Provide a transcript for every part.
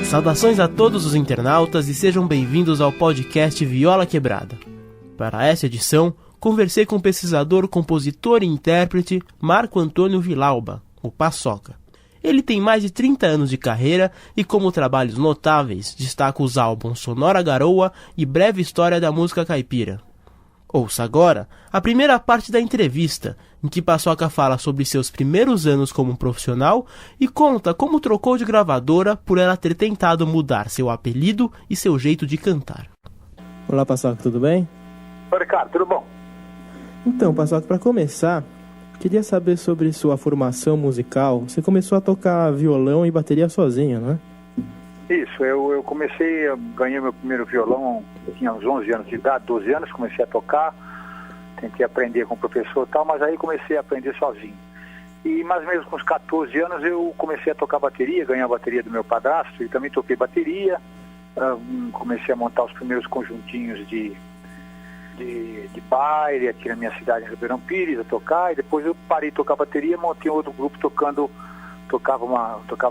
Saudações a todos os internautas e sejam bem-vindos ao podcast Viola Quebrada. Para essa edição, conversei com o pesquisador, compositor e intérprete Marco Antônio Vilauba, o Paçoca. Ele tem mais de 30 anos de carreira e, como trabalhos notáveis, destaca os álbuns Sonora Garoa e Breve História da Música Caipira. Ouça agora a primeira parte da entrevista, em que Paçoca fala sobre seus primeiros anos como profissional e conta como trocou de gravadora por ela ter tentado mudar seu apelido e seu jeito de cantar. Olá, Paçoca, tudo bem? Oi, Ricardo, tudo bom? Então, Paçoca, para começar, queria saber sobre sua formação musical. Você começou a tocar violão e bateria sozinho, não é? Isso, eu comecei, ganhei meu primeiro violão, tinha uns 11 anos de idade, 12 anos, comecei a tocar, tentei aprender com o professor e tal, mas aí comecei a aprender sozinho. E mais ou menos com uns 14 anos eu comecei a tocar bateria, ganhei a bateria do meu padrasto e também toquei bateria, comecei a montar os primeiros conjuntinhos de baile aqui na minha cidade, em Ribeirão Pires, a tocar, e depois eu parei de tocar bateria, montei outro grupo tocava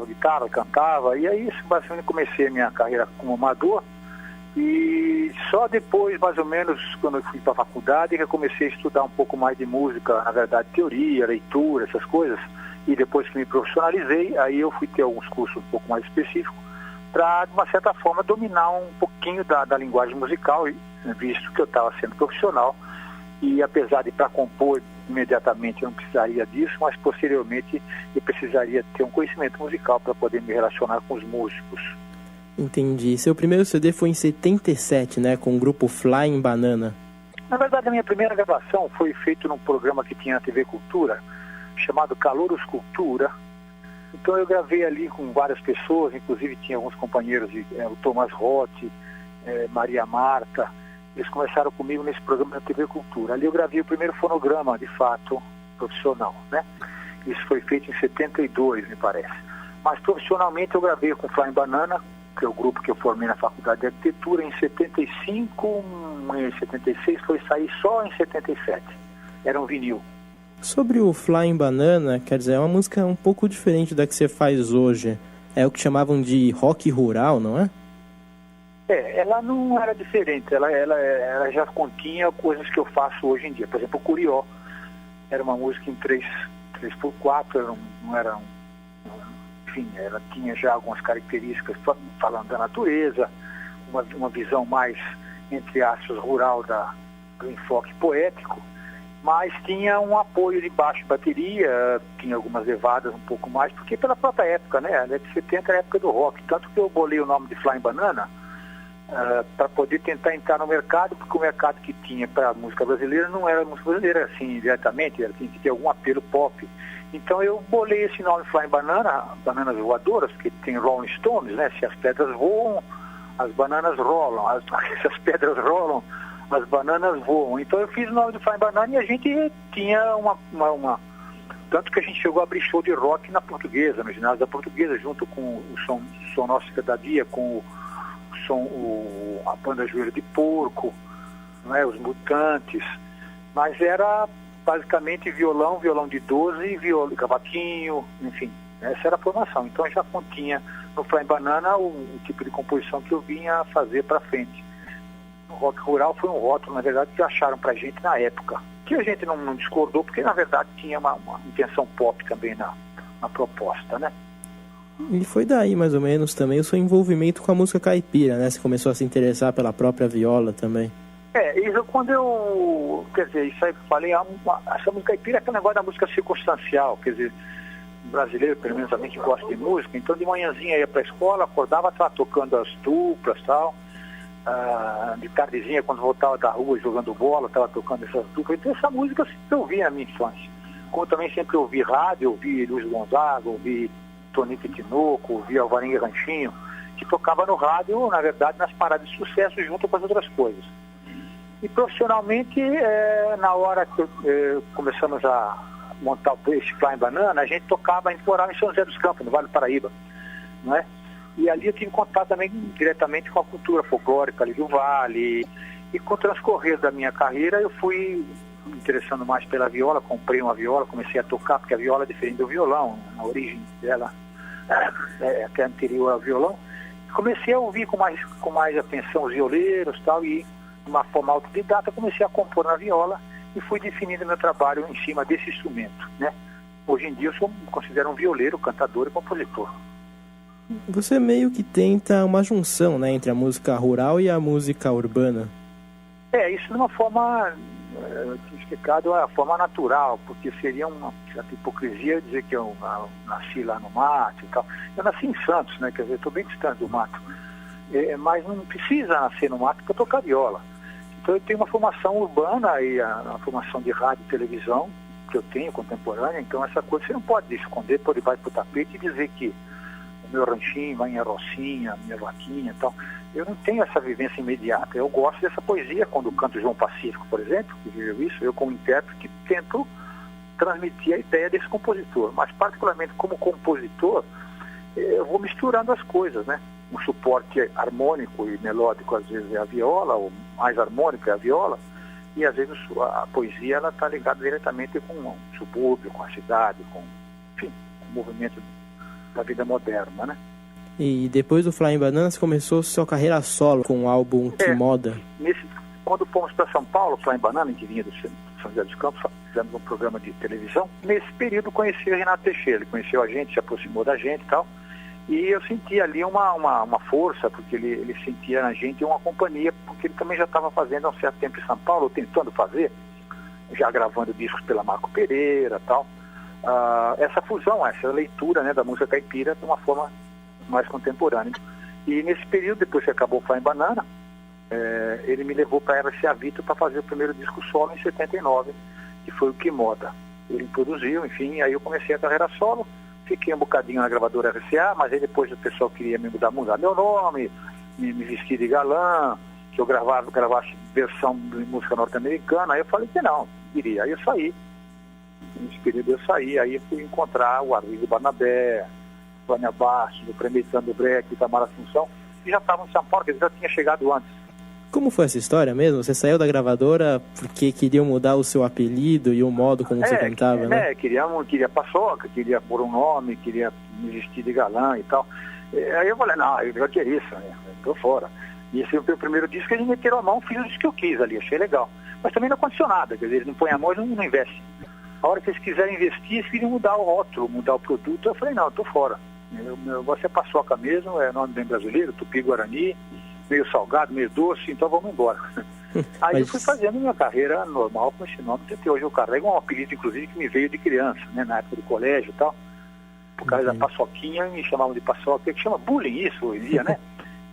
guitarra, cantava, e aí basicamente comecei a minha carreira como amador, e só depois, mais ou menos, quando eu fui para a faculdade, que eu comecei a estudar um pouco mais de música, na verdade, teoria, leitura, essas coisas, e depois que me profissionalizei, aí eu fui ter alguns cursos um pouco mais específicos, para, de uma certa forma, dominar um pouquinho da linguagem musical, visto que eu estava sendo profissional, e apesar de para compor imediatamente eu não precisaria disso, mas posteriormente eu precisaria ter um conhecimento musical para poder me relacionar com os músicos. Entendi. Seu primeiro CD foi em 77, né, com o grupo Flying Banana. Na verdade, a minha primeira gravação foi feita num programa que tinha na TV Cultura, chamado Calouros Cultura. Então eu gravei ali com várias pessoas, inclusive tinha alguns companheiros, o Thomas Roth, Maria Marta. Eles começaram comigo nesse programa da TV Cultura. Ali eu gravei o primeiro fonograma, de fato, profissional, né? Isso foi feito em 72, me parece. Mas profissionalmente eu gravei com o Flying Banana, que é o grupo que eu formei na Faculdade de Arquitetura, em 75, em 76, foi sair só em 77. Era um vinil. Sobre o Flying Banana, quer dizer, é uma música um pouco diferente da que você faz hoje. É o que chamavam de rock rural, não é? Ela não era diferente, ela já continha coisas que eu faço hoje em dia. Por exemplo, o Curió era uma música em 3x4, enfim, ela tinha já algumas características falando da natureza, uma visão mais, entre aspas, rural do enfoque poético, mas tinha um apoio de baixo bateria, tinha algumas levadas um pouco mais, porque pela própria época, né? A década de 70 era a época do rock, tanto que eu bolei o nome de Flying Banana, para poder tentar entrar no mercado, porque o mercado que tinha para a música brasileira não era música brasileira assim diretamente, tinha que ter algum apelo pop. Então eu bolei esse nome Flying Banana, bananas voadoras, porque tem Rolling Stones, né? Se as pedras voam, as bananas rolam, se as pedras rolam, as bananas voam. Então eu fiz o nome do Flying Banana e a gente tinha uma tanto que a gente chegou a abrir show de rock na Portuguesa, no ginásio da Portuguesa, junto com o Som Nosso Cada Dia, com a banda Joelho de Porco, né, os Mutantes, mas era basicamente violão de 12, cavaquinho, enfim, essa era a formação. Então já continha no Flying Banana o tipo de composição que eu vinha fazer para frente. O rock rural foi um rótulo, na verdade, que acharam pra gente na época, que a gente não discordou, porque na verdade tinha uma intenção pop também na proposta, né? E foi daí, mais ou menos, também o seu envolvimento com a música caipira, né? Você começou a se interessar pela própria viola também. Isso quando isso aí que eu falei, essa música caipira é aquele negócio da música circunstancial, quer dizer, o brasileiro, pelo menos a mim que gosta de música, então de manhãzinha ia pra escola, acordava, estava tocando as duplas e tal, de tardezinha, quando voltava da rua jogando bola, estava tocando essas duplas, então essa música eu sempre ouvi na minha infância. Como também sempre ouvi rádio, ouvi Luiz Gonzaga, ouvi Tonico e Tinoco, ouvi Alvarenga Ranchinho, que tocava no rádio, na verdade, nas paradas de sucesso junto com as outras coisas. E profissionalmente, na hora que começamos a montar esse Flying Banana, a gente morava em São José dos Campos, no Vale do Paraíba, não é? E ali eu tive contato também diretamente com a cultura folclórica ali do Vale. E com o transcorrer da minha carreira, eu fui me interessando mais pela viola, comprei uma viola, comecei a tocar, porque a viola é diferente do violão, a origem dela é até anterior ao violão. Comecei a ouvir com mais atenção os violeiros e tal, e de uma forma autodidata comecei a compor na viola e fui definindo meu trabalho em cima desse instrumento, né? Hoje em dia eu considero um violeiro, cantador e compositor. Você meio que tenta uma junção, né, entre a música rural e a música urbana. Isso de uma forma, explicado, a forma natural, porque seria uma certa hipocrisia dizer que eu nasci lá no mato e tal. Eu nasci em Santos, né, quer dizer, estou bem distante do mato. Mas não precisa nascer no mato para tocar viola. Então eu tenho uma formação urbana e a formação de rádio e televisão que eu tenho, contemporânea, então essa coisa você não pode esconder por debaixo do tapete e dizer que o meu ranchinho, a minha rocinha, a minha vaquinha e tal. Eu não tenho essa vivência imediata. Eu gosto dessa poesia, quando canto João Pacífico, por exemplo, que viveu isso, eu como intérprete tento transmitir a ideia desse compositor. Mas particularmente como compositor, eu vou misturando as coisas, né? Um suporte harmônico e melódico às vezes é a viola, ou mais harmônico é a viola, e às vezes a poesia ela está ligada diretamente com o subúrbio, com a cidade, com, enfim, com o movimento da vida moderna, né? E depois do Flying Bananas começou sua carreira solo com o álbum Que Moda. Quando fomos para São Paulo, Flying Banana, que vinha do São José dos Campos, fizemos um programa de televisão. Nesse período conheci o Renato Teixeira, ele conheceu a gente, se aproximou da gente e tal. E eu senti ali uma força, porque ele sentia na gente uma companhia, porque ele também já estava fazendo há um certo tempo em São Paulo, tentando fazer, já gravando discos pela Marco Pereira e tal. Essa fusão, essa leitura, né, da música caipira de uma forma mais contemporânea. E nesse período, depois que acabou o Flying Banana, ele me levou para a RCA Victor para fazer o primeiro disco solo em 79, que foi o Que Moda. Ele produziu, enfim, aí eu comecei a carreira solo, fiquei um bocadinho na gravadora RCA, mas aí depois o pessoal queria me mudar meu nome, me vestir de galã, que eu gravasse versão de música norte-americana. Aí eu falei que não, queria. Aí eu saí. Nesse período eu saí, aí eu fui encontrar o Arlindo Barnabé, Vânia Bastos, o Premitando Breck, o Tamara Assunção, que já estavam em São Paulo, que eles já tinham chegado antes. Como foi essa história mesmo? Você saiu da gravadora porque queriam mudar o seu apelido e o modo como você cantava, né? Queria paçoca, queria pôr um nome, queria me vestir de galã e tal. Aí eu falei, não, eu queria isso, né? Tô fora. E esse foi o primeiro disco que eles meteram a mão, fiz o disco que eu quis ali, achei legal. Mas também não aconteceu nada, quer dizer, eles não põem a mão, eles não investem. A hora que eles quiserem investir, eles queriam mudar o rótulo, mudar o produto. Eu falei, não, eu tô fora. Você é paçoca mesmo, é nome bem brasileiro, tupi-guarani, meio salgado, meio doce, então vamos embora. Aí eu fui fazendo minha carreira normal com esse nome, até hoje eu carrego um apelido, inclusive, que me veio de criança, né, na época do colégio e tal. Por causa da paçoquinha, me chamavam de paçoca, que chama bullying isso hoje em dia, né?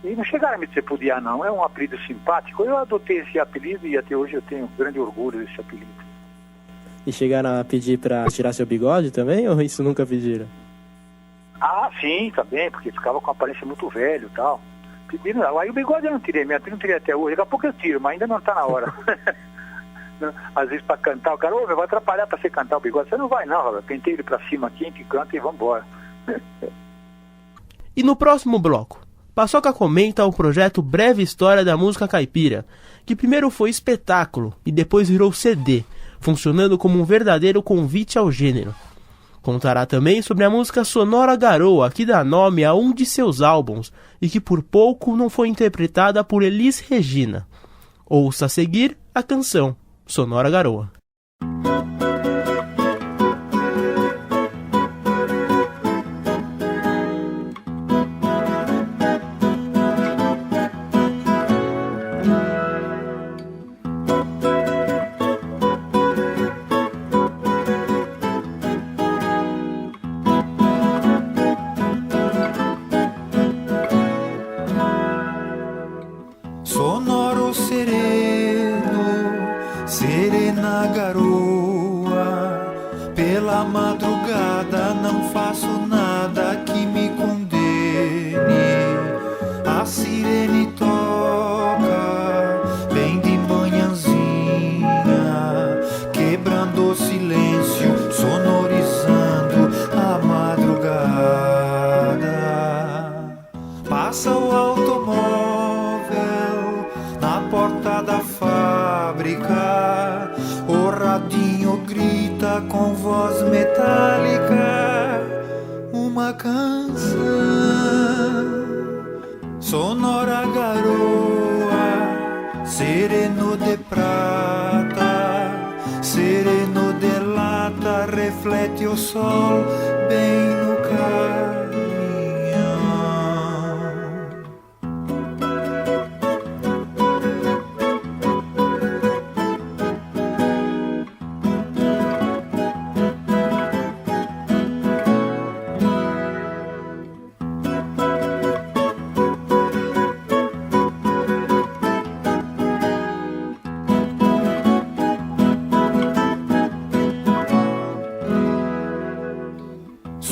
E não chegaram a me tripudiar, não, é um apelido simpático. Eu adotei esse apelido e até hoje eu tenho grande orgulho desse apelido. E chegaram a pedir pra tirar seu bigode também, ou isso nunca pediram? Ah, sim, também, porque ficava com a aparência muito velho e tal. Pediram, aí o bigode eu não tirei, minha filha não tirei até hoje, daqui a pouco eu tiro, mas ainda não tá na hora. Às vezes pra cantar, o cara, vai atrapalhar pra você cantar o bigode. Você não vai não, Robert. Pentei ele pra cima aqui, a gente canta e vambora. E no próximo bloco, Paçoca comenta o projeto Breve História da Música Caipira, que primeiro foi espetáculo e depois virou CD, funcionando como um verdadeiro convite ao gênero. Contará também sobre a música Sonora Garoa, que dá nome a um de seus álbuns e que por pouco não foi interpretada por Elis Regina. Ouça a seguir a canção Sonora Garoa. Sonoro sereno, serena garoa, pela madrugada não faço nada que me condene. A sirene toca bem de manhãzinha, quebrando o silêncio, sonorizando a madrugada. Passa o automóvel na porta da fábrica, o Radinho grita com voz metálica uma canção. Sonora garoa, sereno de prata, sereno de lata, reflete o sol bem no caminhão.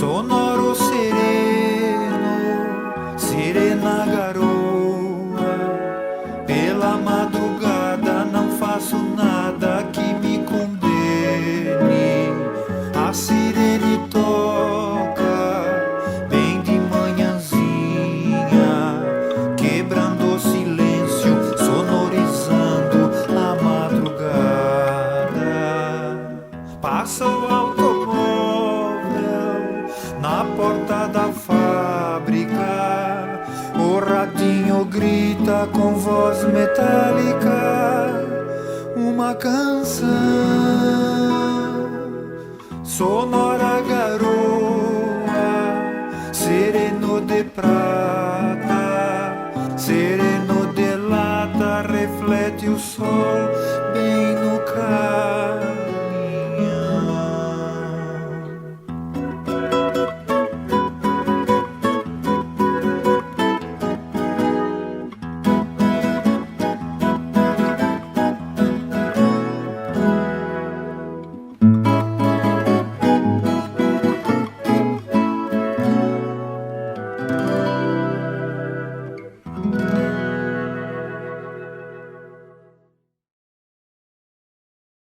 Sonoro sereno, serena garoa, pela madrugada não faço nada que me condene. A sirene toca bem de manhãzinha, quebrando o silêncio, sonorizando a madrugada. Passa o na porta da fábrica, o radinho grita com voz metálica uma canção. Sonora garoa, sereno de prata, sereno de lata, reflete o sol